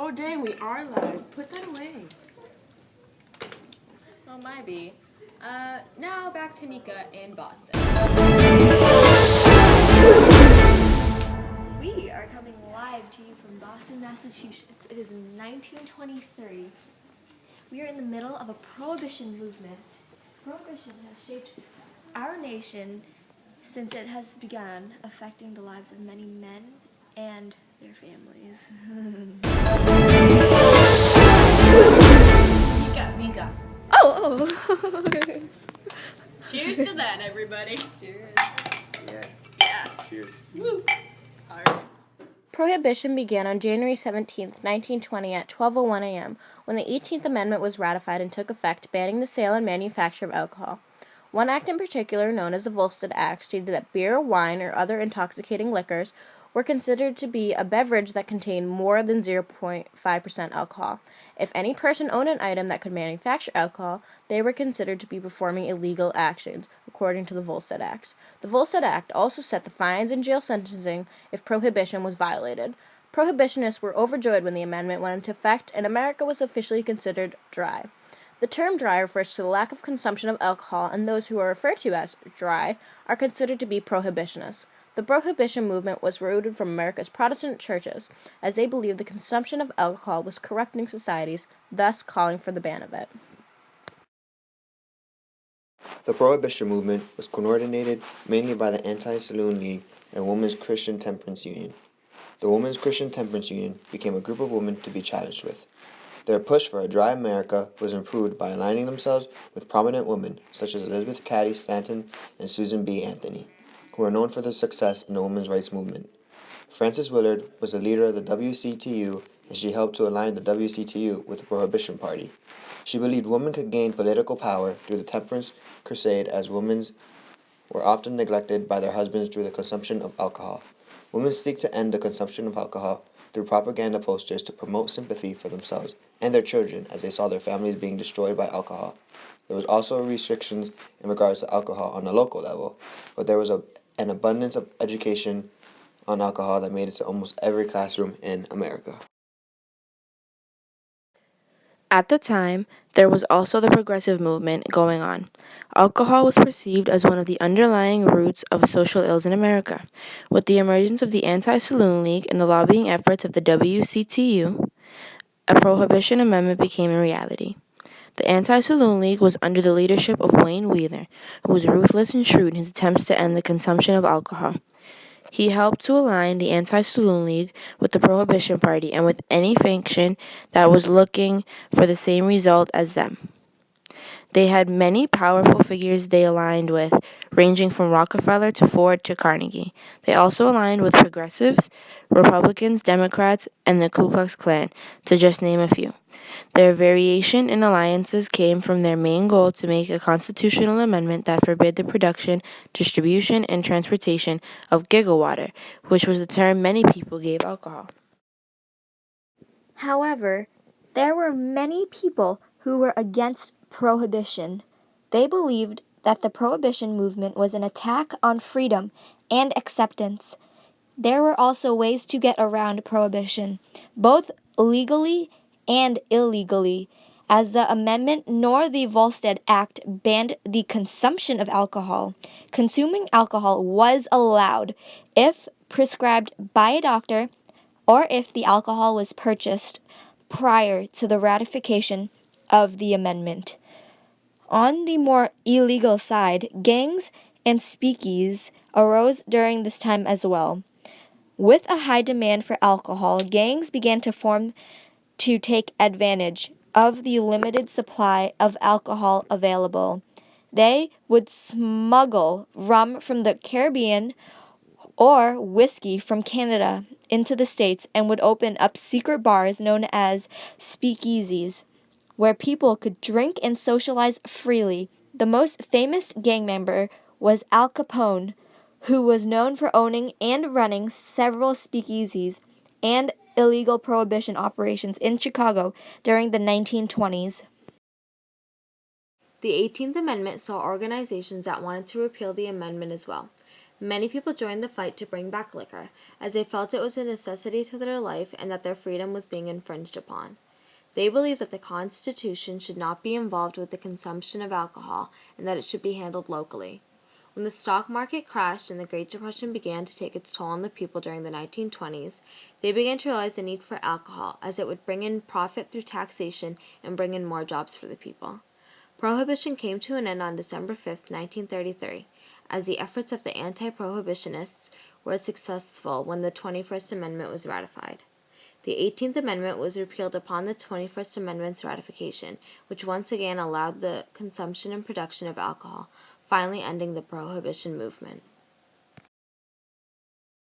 Oh dang, we are live. Put that away. Oh, my bee. Now back to Nika in Boston. We are coming live to you from Boston, Massachusetts. It is 1923. We are in the middle of a prohibition movement. Prohibition has shaped our nation since it has begun affecting the lives of many men and their families. Mika. Oh! Cheers to that, everybody. Cheers. Yeah. Cheers. Woo. All right. Prohibition began on January 17, 1920 at 12:01 a.m. when the 18th Amendment was ratified and took effect, banning the sale and manufacture of alcohol. One act in particular, known as the Volstead Act, stated that beer, wine, or other intoxicating liquors were considered to be a beverage that contained more than 0.5% alcohol. If any person owned an item that could manufacture alcohol, they were considered to be performing illegal actions, according to the Volstead Act. The Volstead Act also set the fines and jail sentencing if prohibition was violated. Prohibitionists were overjoyed when the amendment went into effect and America was officially considered dry. The term dry refers to the lack of consumption of alcohol, and those who are referred to as dry are considered to be prohibitionists. The Prohibition movement was rooted from America's Protestant churches, as they believed the consumption of alcohol was corrupting societies, thus calling for the ban of it. The Prohibition movement was coordinated mainly by the Anti-Saloon League and Women's Christian Temperance Union. The Women's Christian Temperance Union became a group of women to be challenged with. Their push for a dry America was improved by aligning themselves with prominent women such as Elizabeth Cady Stanton and Susan B. Anthony, who are known for their success in the women's rights movement. Frances Willard was the leader of the WCTU, and she helped to align the WCTU with the Prohibition Party. She believed women could gain political power through the temperance crusade, as women were often neglected by their husbands through the consumption of alcohol. Women seek to end the consumption of alcohol through propaganda posters to promote sympathy for themselves and their children as they saw their families being destroyed by alcohol. There was also restrictions in regards to alcohol on a local level, but there was an abundance of education on alcohol that made it to almost every classroom in America. At the time, there was also the progressive movement going on. Alcohol was perceived as one of the underlying roots of social ills in America. With the emergence of the Anti-Saloon League and the lobbying efforts of the WCTU, a prohibition amendment became a reality. The Anti-Saloon League was under the leadership of Wayne Wheeler, who was ruthless and shrewd in his attempts to end the consumption of alcohol. He helped to align the Anti-Saloon League with the Prohibition Party and with any faction that was looking for the same result as them. They had many powerful figures they aligned with, ranging from Rockefeller to Ford to Carnegie. They also aligned with progressives, Republicans, Democrats, and the Ku Klux Klan, to just name a few. Their variation in alliances came from their main goal to make a constitutional amendment that forbid the production, distribution, and transportation of giggle water, which was the term many people gave alcohol. However, there were many people who were against prohibition. They believed that the prohibition movement was an attack on freedom and acceptance. There were also ways to get around prohibition, both legally and illegally, as the amendment nor the Volstead Act banned the consumption of alcohol. Consuming alcohol was allowed if prescribed by a doctor or if the alcohol was purchased prior to the ratification of the amendment. On the more illegal side, gangs and speakeasies arose during this time as well. With a high demand for alcohol, gangs began to form to take advantage of the limited supply of alcohol available. They would smuggle rum from the Caribbean or whiskey from Canada into the States and would open up secret bars known as speakeasies, where people could drink and socialize freely. The most famous gang member was Al Capone, who was known for owning and running several speakeasies and illegal prohibition operations in Chicago during the 1920s. The 18th Amendment saw organizations that wanted to repeal the amendment as well. Many people joined the fight to bring back liquor, as they felt it was a necessity to their life and that their freedom was being infringed upon. They believed that the Constitution should not be involved with the consumption of alcohol and that it should be handled locally. When the stock market crashed and the Great Depression began to take its toll on the people during the 1920s, they began to realize the need for alcohol, as it would bring in profit through taxation and bring in more jobs for the people. Prohibition came to an end on December 5, 1933, as the efforts of the anti-prohibitionists were successful when the 21st Amendment was ratified. The 18th Amendment was repealed upon the 21st Amendment's ratification, which once again allowed the consumption and production of alcohol, finally ending the Prohibition movement.